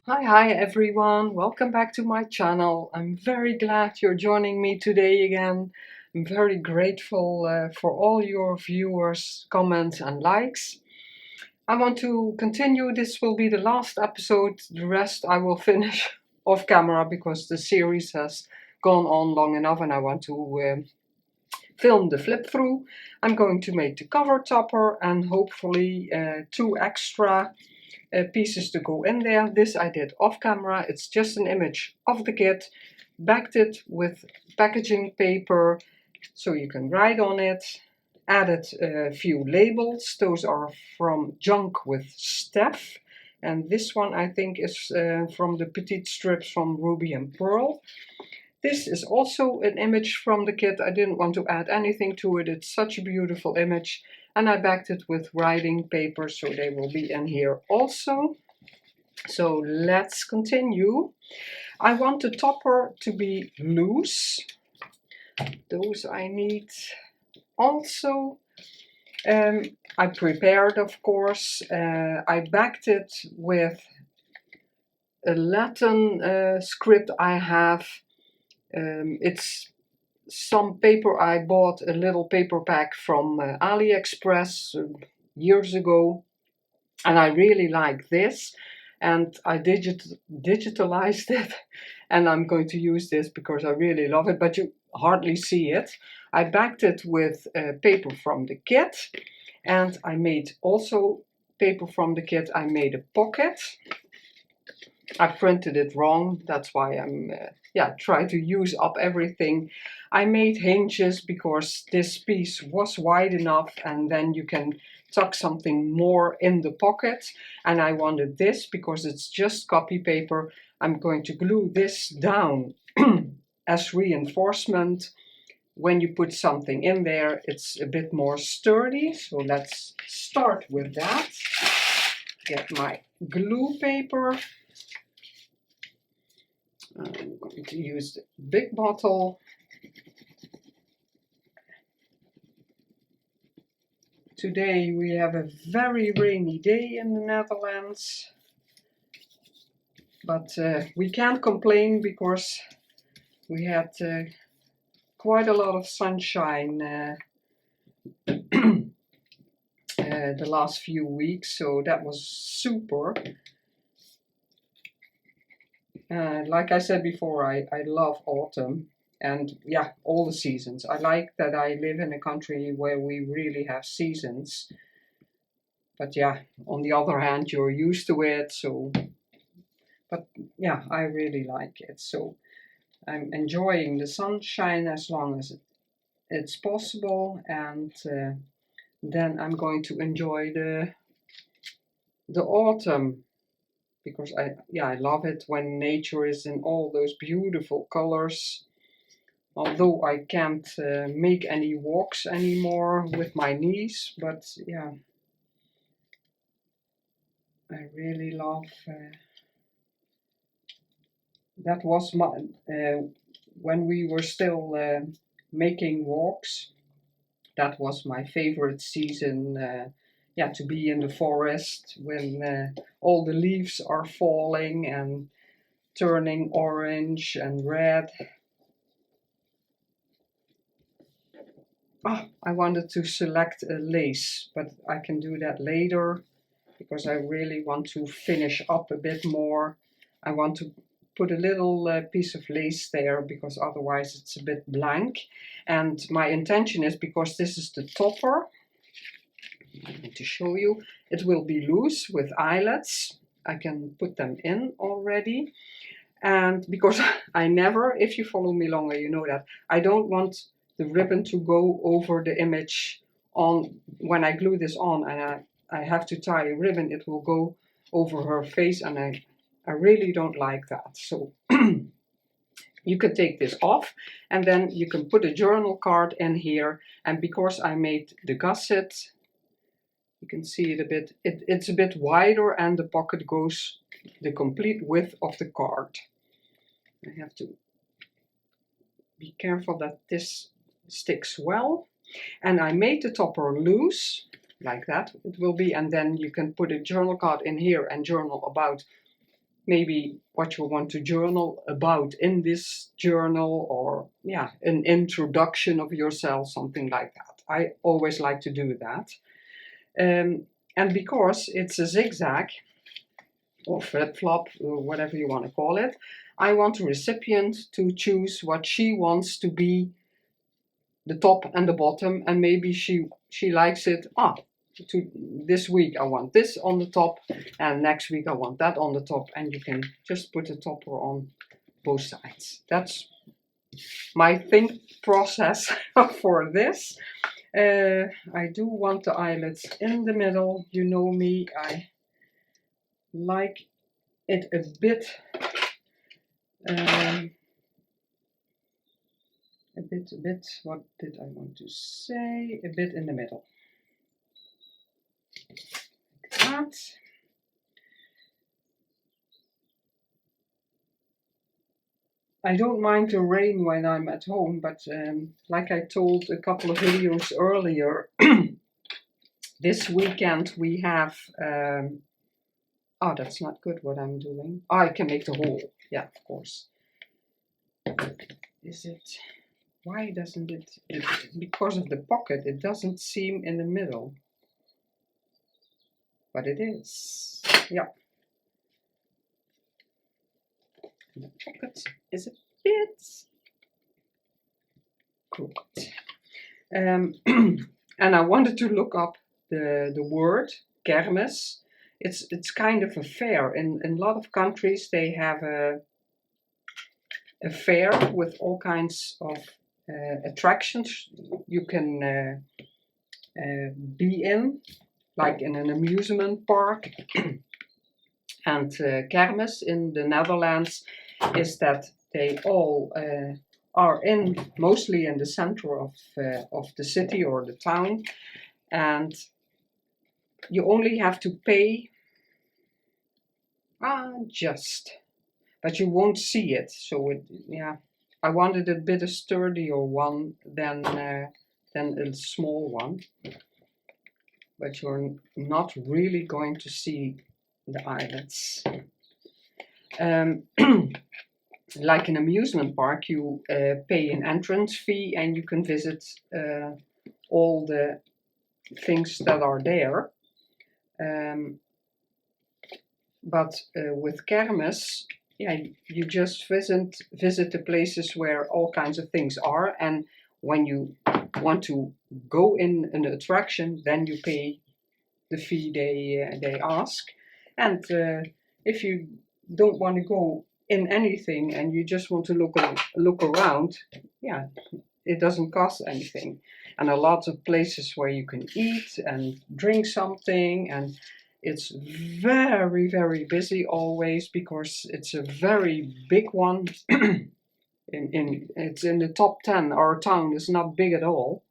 Hi everyone, welcome back to my channel. I'm very glad you're joining me today again. I'm very grateful for all your viewers, comments and likes. I want to continue. This will be the last episode. The rest I will finish off camera because the series has gone on long enough and I want to film the flip through. I'm going to make the cover topper and hopefully 2 extra pieces to go in there. This I did off camera. It's just an image of the kit, backed it with packaging paper so you can write on it. Added a few labels. Those are from Junk with Steph. And this one I think is from the petite strips from Ruby and Pearl. This is also an image from the kit. I didn't want to add anything to it. It's such a beautiful image. And I backed it with writing paper, so they will be in here also. So let's continue. I want the topper to be loose. Those I need also. I prepared, of course. I backed it with a Latin script I have. It's some paper I bought, a little paper pack from AliExpress years ago, and I really like this, and I digitalized it, and I'm going to use this because I really love it, but you hardly see it. I backed it with paper from the kit, and I made also paper from the kit. I made a pocket. I printed it wrong, that's why I'm try to use up everything. I made hinges because this piece was wide enough and then you can tuck something more in the pocket, and I wanted this because it's just copy paper. I'm going to glue this down as reinforcement. When you put something in there, it's a bit more sturdy, so let's start with that. Get my glue paper. I'm going to use the big bottle. Today we have a very rainy day in the Netherlands, but we can't complain because we had quite a lot of sunshine the last few weeks, so that was super. Like I said before, I love autumn and all the seasons. I like that I live in a country where we really have seasons. But on the other hand, you're used to it, so, but I really like it. So I'm enjoying the sunshine as long as it's possible, and then I'm going to enjoy the autumn. Because I love it when nature is in all those beautiful colors. Although I can't make any walks anymore with my knees, but I really love. That was my when we were still making walks. That was my favorite season. To be in the forest when all the leaves are falling and turning orange and red. I wanted to select a lace, but I can do that later because I really want to finish up a bit more. I want to put a little piece of lace there because otherwise it's a bit blank. And my intention is, because this is the topper, I need to show you, it will be loose with eyelets. I can put them in already. And because I never, if you follow me longer, you know that I don't want the ribbon to go over the image on when I glue this on, and I have to tie a ribbon, it will go over her face, and I really don't like that. So you can take this off, and then you can put a journal card in here. And because I made the gusset, you can see it a bit, it's a bit wider, and the pocket goes the complete width of the card. I have to be careful that this sticks well. And I made the topper loose, like that it will be, and then you can put a journal card in here and journal about maybe what you want to journal about in this journal, or yeah, an introduction of yourself, something like that. I always like to do that. And because it's a zigzag or flip flop, or whatever you want to call it, I want the recipient to choose what she wants to be the top and the bottom, and maybe she likes it. To this week I want this on the top, and next week I want that on the top, and you can just put a topper on both sides. That's my think process for this. I do want the eyelets in the middle. You know me, I like it a bit what did I want to say, a bit in the middle, like that. I don't mind the rain when I'm at home, but like I told a couple of videos earlier, this weekend we have, oh, that's not good what I'm doing. Oh, I can make the hole, yeah, of course. Is it, why doesn't it, because of the pocket, it doesn't seem in the middle. But it is, yeah. The pocket is a bit crooked. And I wanted to look up the word kermis. It's kind of a fair. In a lot of countries they have a fair with all kinds of attractions you can be in, like in an amusement park. And kermis in the Netherlands is that they all are mostly in the center of the city or the town, and you only have to pay but you won't see it. So yeah, I wanted a bit of sturdier one than a small one, but you're not really going to see the eyelets. Like an amusement park, you pay an entrance fee and you can visit all the things that are there. But with kermis, yeah, you just visit the places where all kinds of things are, and when you want to go in an attraction, then you pay the fee they ask. And if you don't want to go in anything and you just want to look around, yeah, it doesn't cost anything. And a lot of places where you can eat and drink something, and it's very, very busy always because it's a very big one. It's in the top 10. Our town is not big at all,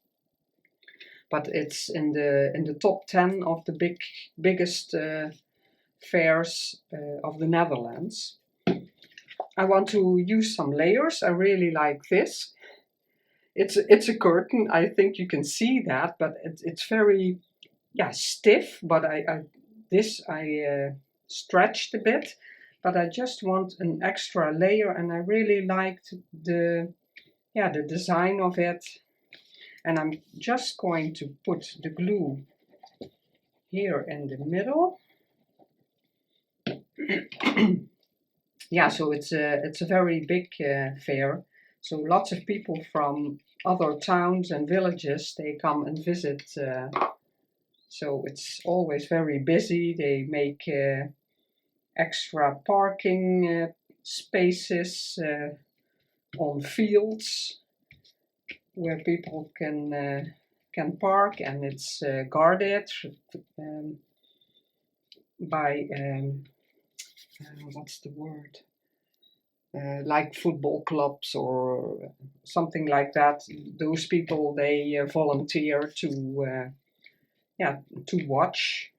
but it's in the top 10 of the biggest fairs of the Netherlands. I want to use some layers. I really like this. It's a curtain. I think you can see that, but it's very stiff. But I stretched a bit, but I just want an extra layer, and I really liked the design of it. And I'm just going to put the glue here in the middle. Yeah, so it's a very big fair. So lots of people from other towns and villages, they come and visit. So it's always very busy. They make extra parking spaces on fields where people can park, and it's guarded by what's the word? Like football clubs or something like that. Those people, they volunteer to watch,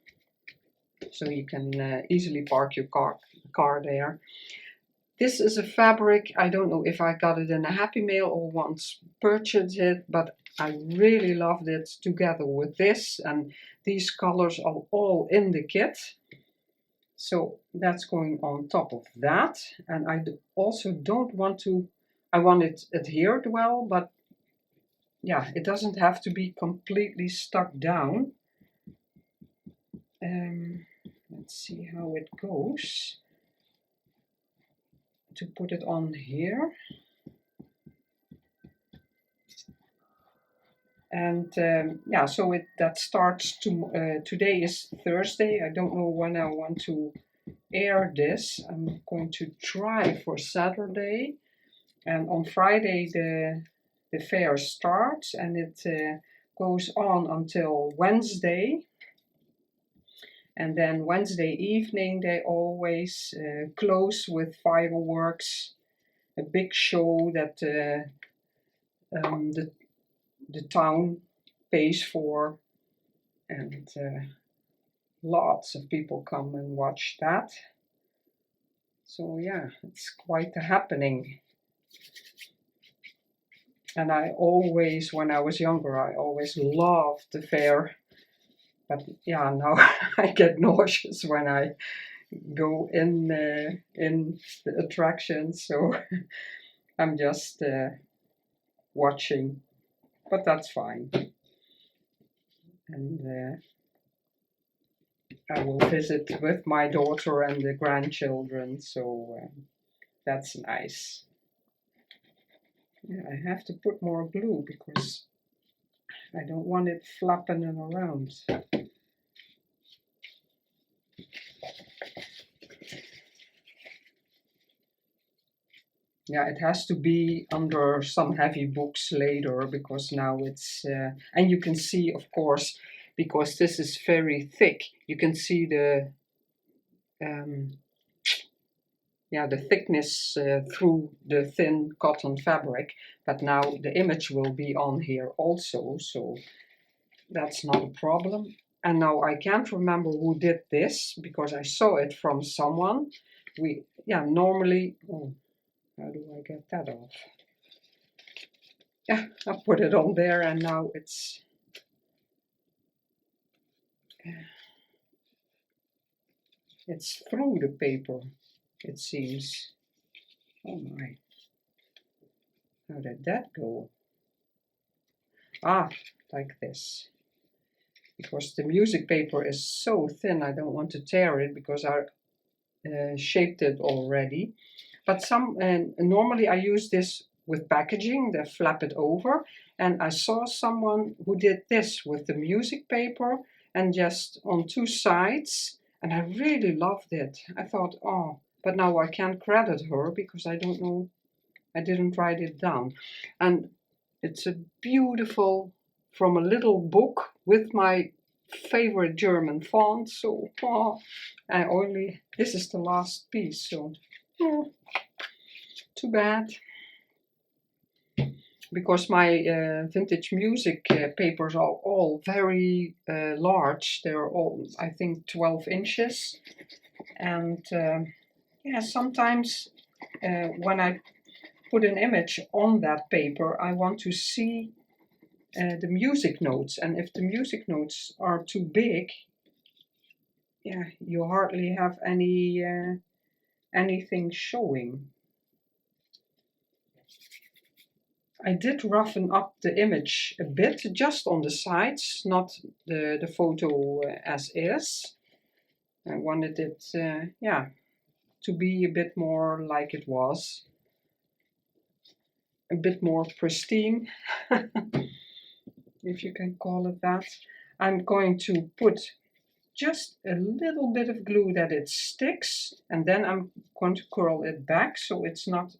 so you can easily park your car there. This is a fabric, I don't know if I got it in a Happy Mail or once purchased it, but I really loved it together with this, and these colors are all in the kit. So that's going on top of that. And I also don't want to, I want it adhered well, but yeah, it doesn't have to be completely stuck down. Let's see how it goes. To put it on here. And yeah, so that starts to, today is Thursday. I don't know when I want to air this. I'm going to try for Saturday. And on Friday the fair starts, and it goes on until Wednesday. And then Wednesday evening they always close with fireworks, a big show that the town pays for, and lots of people come and watch that. So yeah, it's quite a happening. And I always, when I was younger, I always loved the fair. But yeah, now I get nauseous when I go in the attractions. So I'm just watching, but that's fine. And I will visit with my daughter and the grandchildren, so that's nice. Yeah, I have to put more glue because I don't want it flapping around. Yeah, it has to be under some heavy books later, because now it's, and you can see, of course, because this is very thick, you can see the, yeah, the thickness through the thin cotton fabric. But now the image will be on here also, so that's not a problem. And now I can't remember who did this because I saw it from someone. Yeah, normally, oh, how do I get that off? Yeah, I put it on there and now it's through the paper, it seems. Oh my, how did that go? Ah, like this. Because the music paper is so thin, I don't want to tear it because I shaped it already. But normally I use this with packaging, they flap it over. And I saw someone who did this with the music paper and just on two sides. And I really loved it. I thought, oh, but now I can't credit her because I don't know, I didn't write it down. And it's a beautiful, from a little book with my favorite German font. So, oh, this is the last piece, so too bad. Because my vintage music papers are all very large. They're all, I think, 12 inches. And yeah, sometimes when I put an image on that paper, I want to see the music notes. And if the music notes are too big, yeah, you hardly have anything showing. I did roughen up the image a bit, just on the sides, not the photo as is. I wanted it, yeah, to be a bit more like it was. A bit more pristine, if you can call it that. I'm going to put just a little bit of glue that it sticks, and then I'm going to curl it back so it's not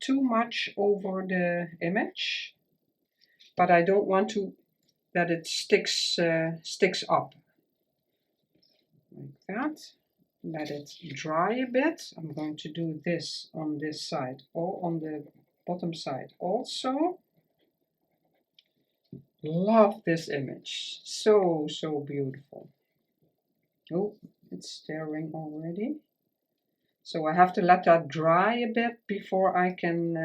too much over the image, but I don't want to that it sticks up like that. Let it dry a bit. I'm going to do this on this side or on the bottom side also. Love this image, so beautiful. Oh, it's stirring already. So I have to let that dry a bit before I can,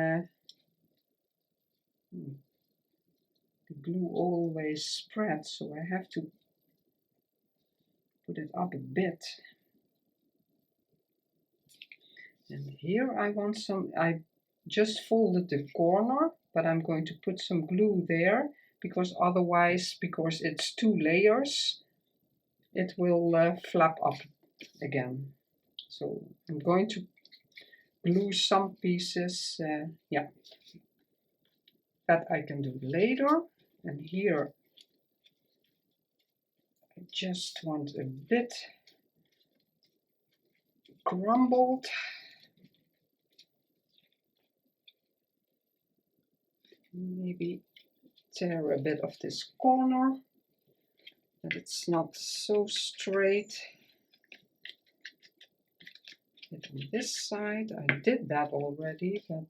the glue always spreads, so I have to put it up a bit. And here I want some, I just folded the corner, but I'm going to put some glue there because otherwise, because it's 2 layers, it will flap up again. So I'm going to glue some pieces, yeah, that I can do later. And here I just want a bit crumbled. Maybe tear a bit of this corner, that it's not so straight. On this side, I did that already, but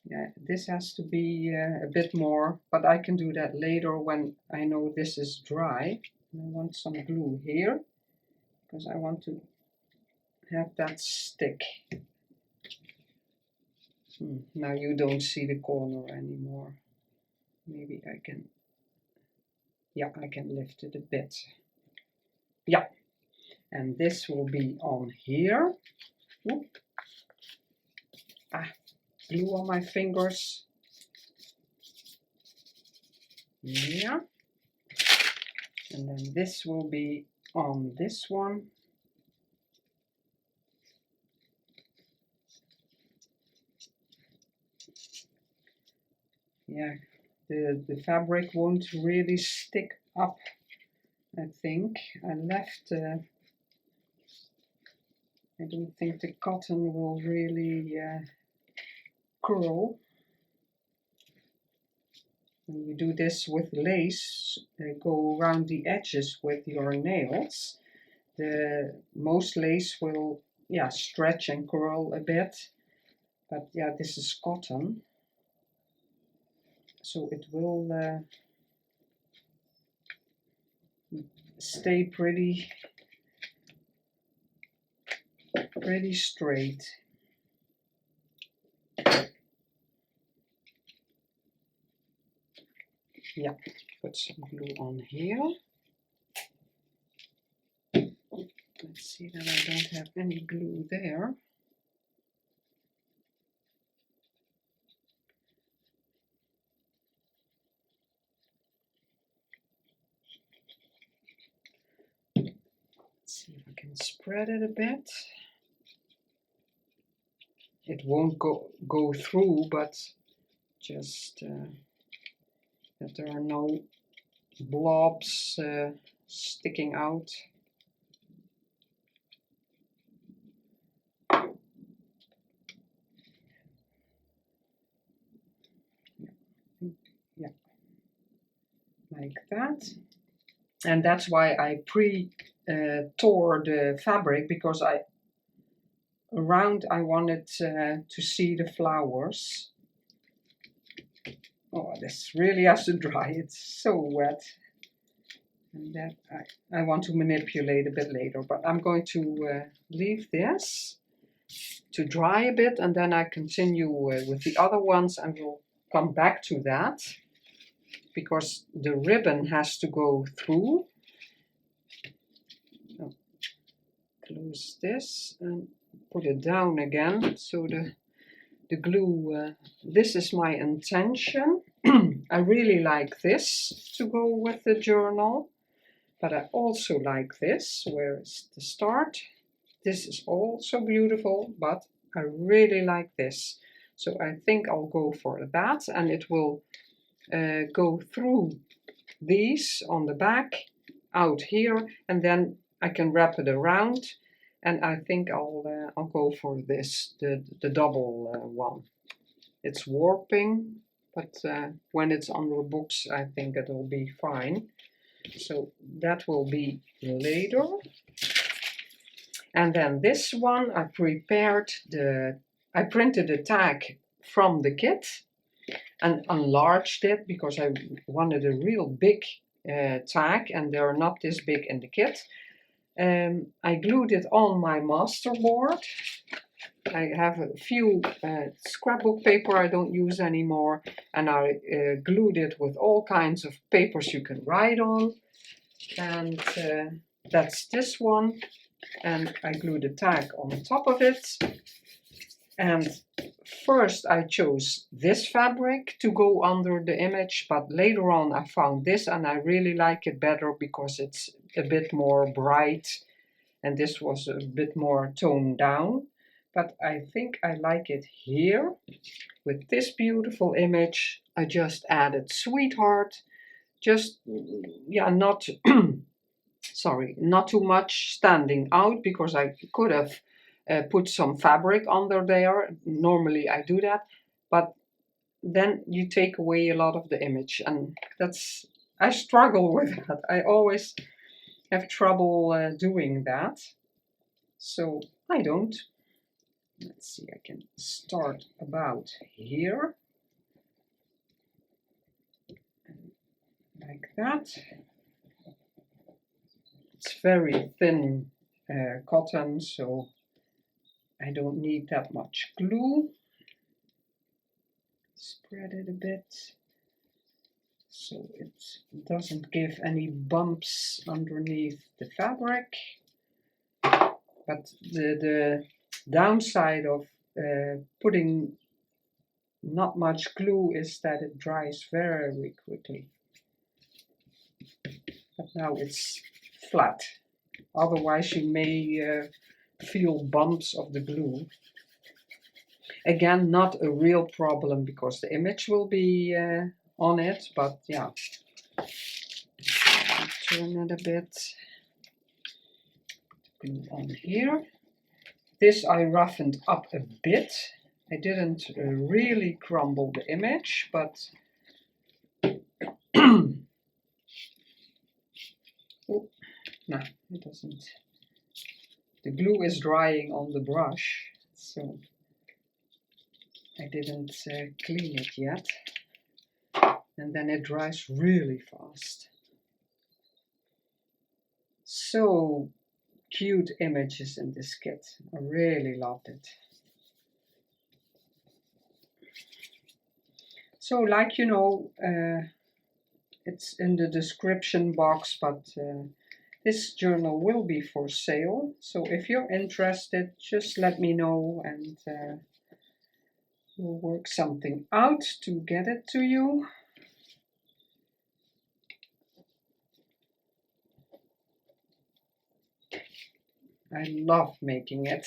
yeah, this has to be a bit more, but I can do that later when I know this is dry. And I want some glue here, because I want to have that stick. Now you don't see the corner anymore. Maybe I can, yeah, I can lift it a bit. Yeah, and this will be on here. Oop. Ah, glue on my fingers. Yeah. And then this will be on this one. Yeah, the fabric won't really stick up, I think. I left, I don't think the cotton will really curl. When you do this with lace, go around the edges with your nails. Most lace will, yeah, stretch and curl a bit. But yeah, this is cotton. So it will stay pretty straight. Yeah, put some glue on here. Let's see that I don't have any glue there. Let's see if I can spread it a bit. It won't go through, but just that there are no blobs sticking out. Yeah, like that. And that's why I tore the fabric, because I wanted to see the flowers. Oh, this really has to dry. It's so wet. And that I want to manipulate a bit later, but I'm going to leave this to dry a bit, and then I continue with the other ones, and we'll come back to that because the ribbon has to go through. Oh, close this and put it down again, so the glue, this is my intention. I really like this to go with the journal, but I also like this. Where is the start? This is also beautiful, but I really like this. So I think I'll go for that, and it will go through these on the back, out here, and then I can wrap it around. And I think I'll go for this, the double one. It's warping, but when it's on the books, I think it'll be fine. So that will be later. And then this one, I printed a tag from the kit and enlarged it because I wanted a real big tag, and they're not this big in the kit. I glued it on my masterboard. I have a few scrapbook paper I don't use anymore, and I glued it with all kinds of papers you can write on. And that's this one. and I glue the tag on the top of it. And first I chose this fabric to go under the image, but later on I found this and I really like it better because it's a bit more bright and this was a bit more toned down. But I think I like it here. With this beautiful image, I just added Sweetheart. Just, yeah, not, sorry, not too much standing out because I could have put some fabric under there. Normally I do that, but then you take away a lot of the image, and I struggle with that. I always have trouble doing that, so I don't. Let's see, I can start about here, like that. It's very thin cotton, so I don't need that much glue. Spread it a bit so it doesn't give any bumps underneath the fabric. But the downside of putting not much glue is that it dries very quickly. But now it's flat. Otherwise you may feel bumps of the glue. Again, not a real problem because the image will be on it, but yeah. Turn it a bit. Glue on here. This I roughened up a bit. I didn't really crumble the image, but oh, no, it doesn't. The glue is drying on the brush, so I didn't clean it yet. And then it dries really fast. So cute images in this kit. I really loved it. So like you know, it's in the description box, but this journal will be for sale. So if you're interested, just let me know and we'll work something out to get it to you. I love making it.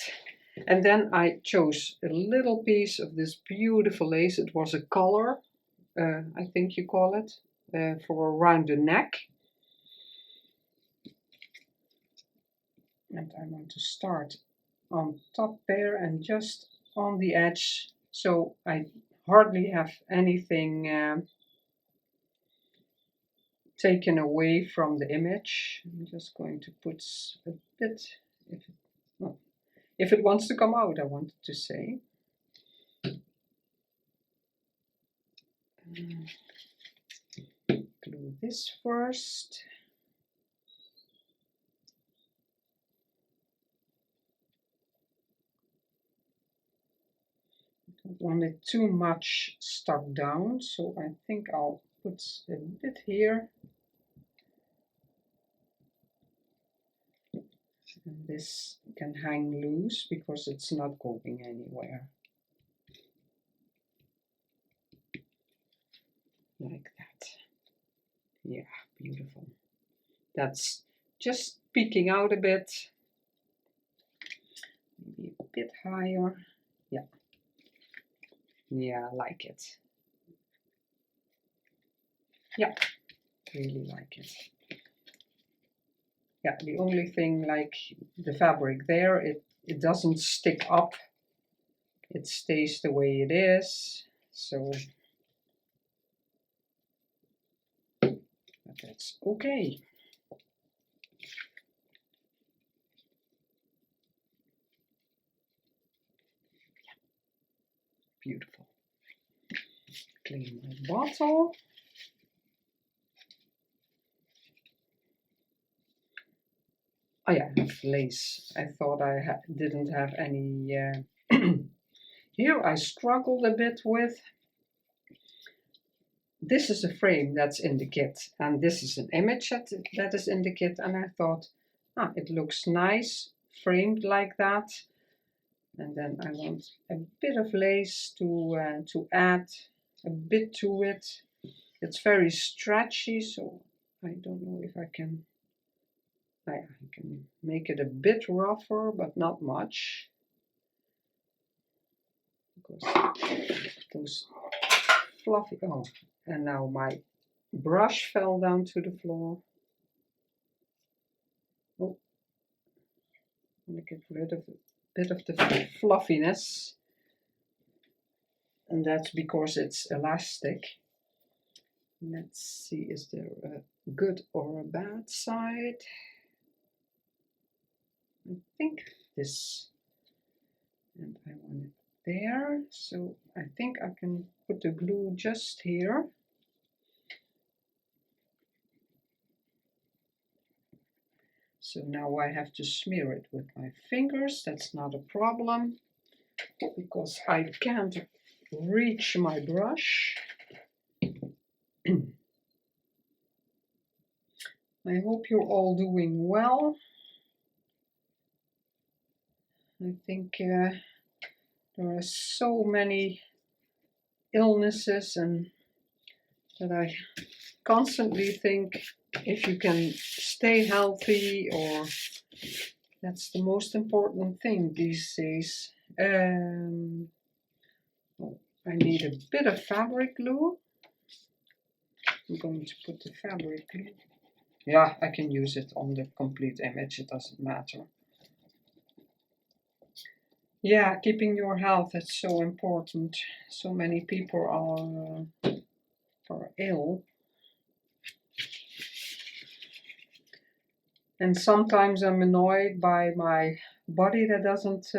And then I chose a little piece of this beautiful lace. It was a collar, I think you call it, for around the neck. And I want to start on top there and just on the edge, so I hardly have anything taken away from the image. I'm just going to put a bit, if it wants to come out, I wanted to say. Glue this first. Don't want it too much stuck down, so I think I'll put a bit here. And this can hang loose because it's not going anywhere. Like that. Yeah, beautiful. That's just peeking out a bit. Maybe a bit higher. Yeah. Yeah, I like it. Yeah, really like it. Yeah, the only thing, like the fabric there, it doesn't stick up. It stays the way it is. So, but that's okay. Beautiful. Clean my bottle. Oh yeah, I have lace. I thought I didn't have any. Here I struggled a bit with. This is a frame that's in the kit, and this is an image that is in the kit, and I thought, it looks nice, framed like that. And then I want a bit of lace to add a bit to it. It's very stretchy, so I don't know if I can make it a bit rougher, but not much. Because those fluffy, oh, and now my brush fell down to the floor. Oh, I'm gonna get rid of a bit of the fluffiness. And that's because it's elastic. Let's see, is there a good or a bad side? I think this, and I want it there, so I think I can put the glue just here. So now I have to smear it with my fingers. That's not a problem because I can't reach my brush. I hope you're all doing well. I think there are so many illnesses, and that I constantly think if you can stay healthy, or that's the most important thing these days. Oh, I need a bit of fabric glue. I'm going to put the fabric glue. Yeah, I can use it on the complete image, it doesn't matter. Yeah, keeping your health is so important. So many people are ill. And sometimes I'm annoyed by my body that doesn't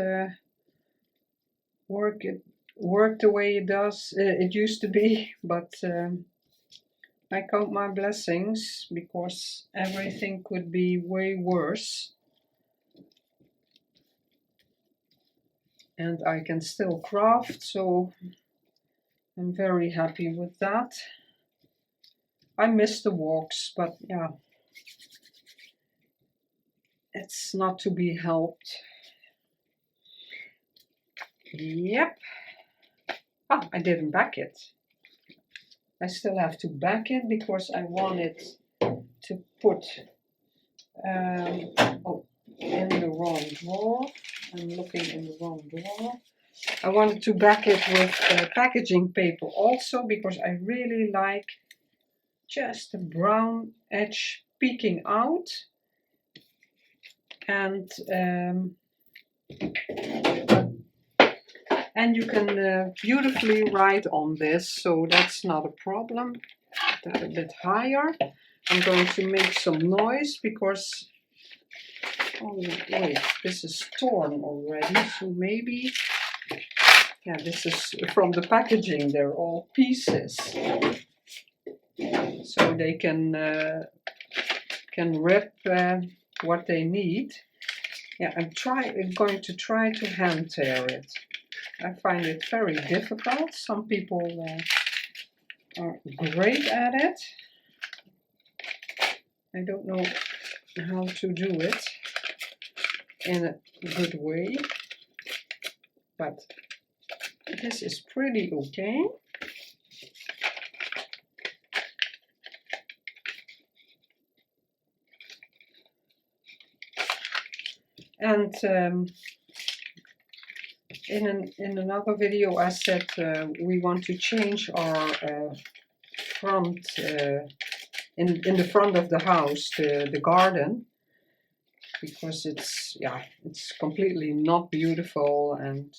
work the way it does. It used to be, but I count my blessings because everything could be way worse. And I can still craft, so I'm very happy with that. I miss the walks, but yeah, it's not to be helped. Yep. Ah, I didn't back it. I still have to back it because I wanted to put in the wrong drawer. I'm looking in the wrong drawer. I wanted to back it with packaging paper also because I really like just the brown edge peeking out. And you can beautifully write on this, so that's not a problem. Put that a bit higher. I'm going to make some noise because, oh wait, this is torn already, so maybe, yeah, this is from the packaging, they're all pieces. So they can rip what they need. Yeah, I'm going to try to hand tear it. I find it very difficult. Some people are great at it. I don't know how to do it in a good way, but this is pretty okay. And in another video I said we want to change our front, in the front of the house, the garden, because it's completely not beautiful, and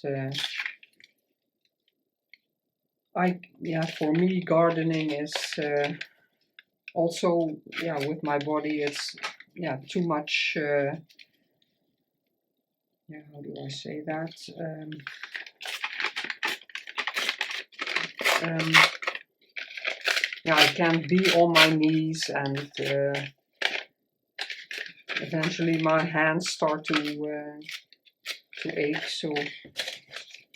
for me gardening is also with my body it's too much. How do I say that? I can't be on my knees, and eventually my hands start to ache, so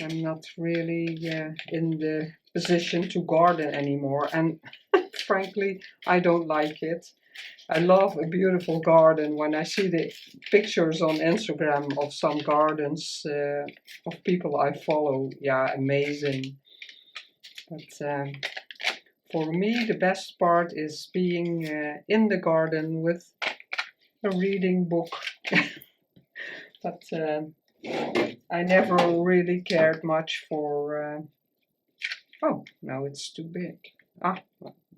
I'm not really in the position to garden anymore, and frankly I don't like it. I love a beautiful garden. When I see the pictures on Instagram of some gardens of people I follow, yeah, amazing. But for me, the best part is being in the garden with a reading book. But I never really cared much for. Oh, now it's too big. Ah,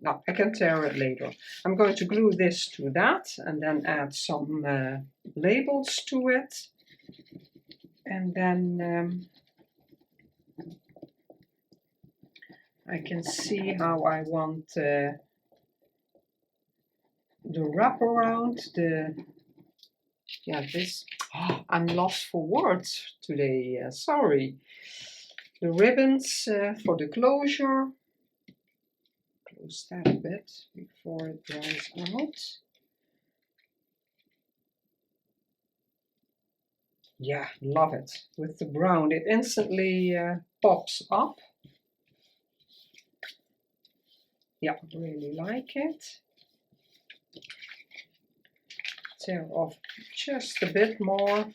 no, I can tear it later. I'm going to glue this to that and then add some labels to it. And then I can see how I want the wraparound, this. Oh, I'm lost for words today, sorry. The ribbons for the closure. Close that a bit before it dries out. Yeah, love it. With the brown, it instantly pops up. Yeah, really like it. Tear off just a bit more.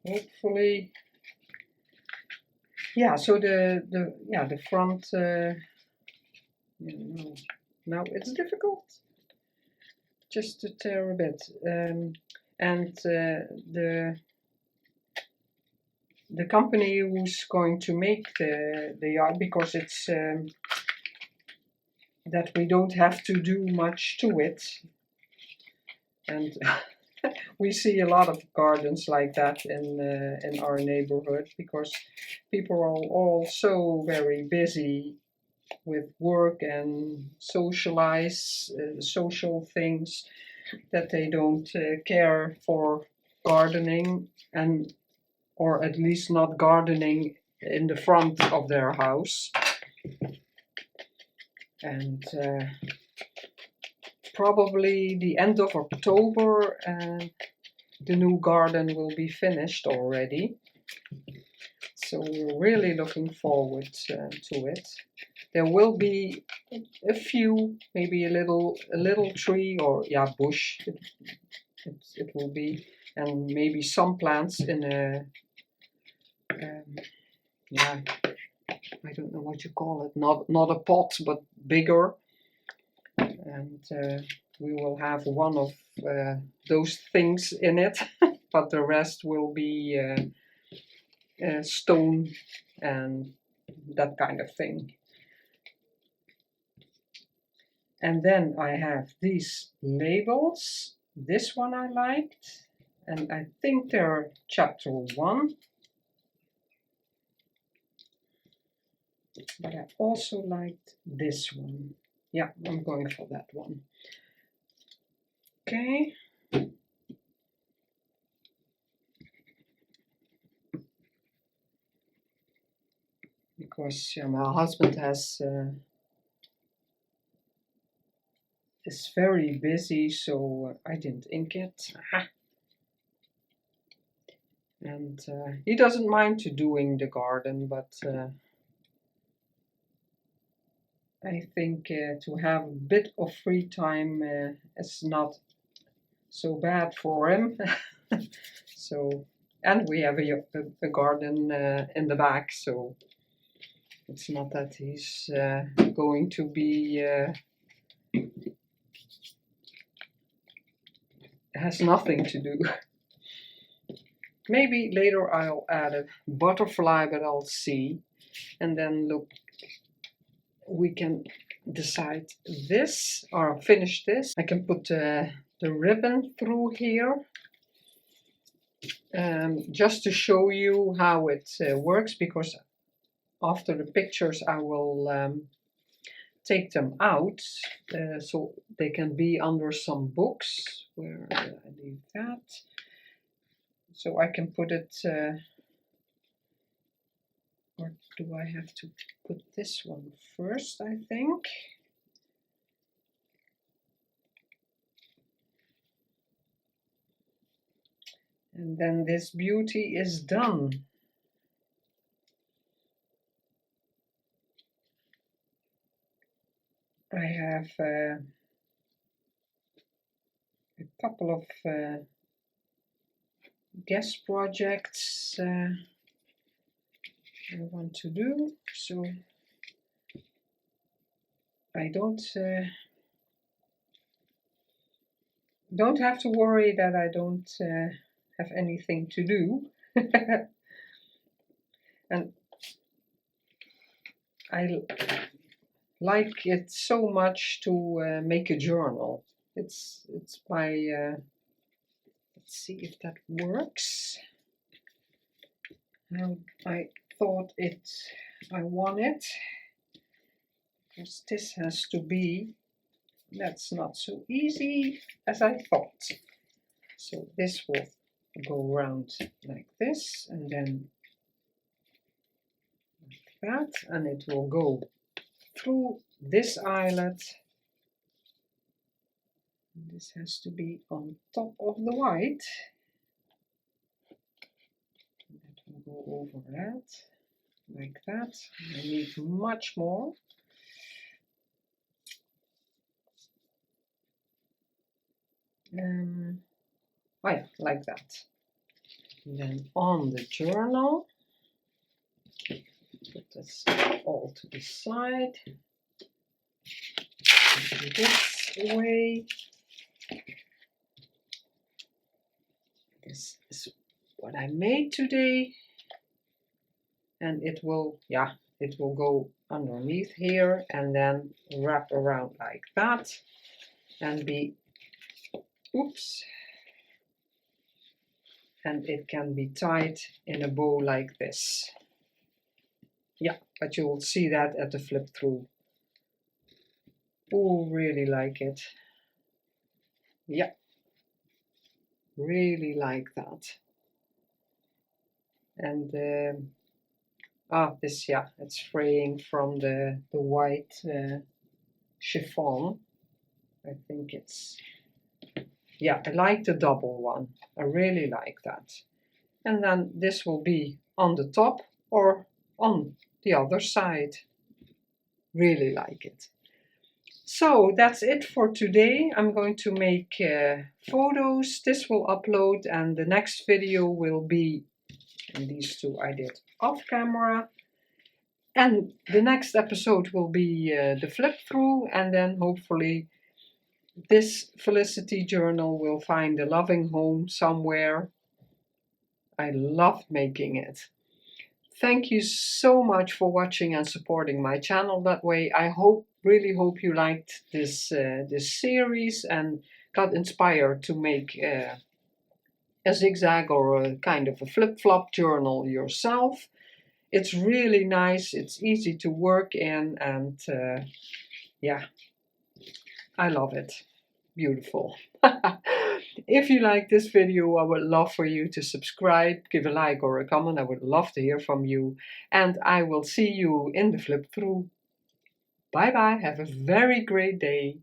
Hopefully. Yeah, so the front. Now it's difficult. Just to tear a bit, and the company who's going to make the yard, because it's that we don't have to do much to it, and we see a lot of gardens like that in our neighborhood, because people are all so very busy with work and social things, that they don't care for gardening, and or at least not gardening in the front of their house. And probably the end of October the new garden will be finished already. So we're really looking forward to it. There will be a few, maybe a little tree or bush. It will be, and maybe some plants in a I don't know what you call it. Not a pot, but bigger. And we will have one of those things in it, but the rest will be stone and that kind of thing. And then I have these labels. This one I liked, and I think they're chapter 1. But I also liked this one. Yeah, I'm going for that one. Okay. Because my husband is very busy, so I didn't ink it. And he doesn't mind to doing the garden, but I think to have a bit of free time is not so bad for him. So, and we have a garden in the back, so it's not that he's going to be has nothing to do. Maybe later I'll add a butterfly, but I'll see. And then look, we can decide this or finish this. I can put the ribbon through here, just to show you how it works, because after the pictures I will take them out so they can be under some books. Where did I leave that? So I can put it, or do I have to put this one first, I think? And then this beauty is done. I have a couple of guest projects I want to do, so I don't have to worry that I don't have anything to do. And I like it so much to make a journal. It's my let's see if that works. Now I thought I want it, because this has to be, that's not so easy as I thought. So this will go around like this, and then like that, and it will go through this eyelet. This has to be on top of the white. That will go over that, like that. I need much more. Oh yeah, like that. And then on the journal, put this all to the side. This way. This is what I made today, and it will, yeah, it will go underneath here and then wrap around like that and be, oops, and it can be tied in a bow like this. Yeah, but you will see that at the flip through. Oh, really like it. Yeah, really like that. And this, yeah, it's fraying from the white chiffon. I think it's, yeah, I like the double one. I really like that. And then this will be on the top or on the other side. Really like it. So that's it for today. I'm going to make photos. This will upload, and the next video will be, and these two I did off camera. And the next episode will be the flip through, and then hopefully this Felicity journal will find a loving home somewhere. I love making it. Thank you so much for watching and supporting my channel that way. I really hope you liked this series and got inspired to make a zigzag or a kind of a flip-flop journal yourself. It's really nice, it's easy to work in, and yeah, I love it. Beautiful. If you like this video, I would love for you to subscribe, give a like or a comment. I would love to hear from you. And I will see you in the flip through. Bye bye. Have a very great day.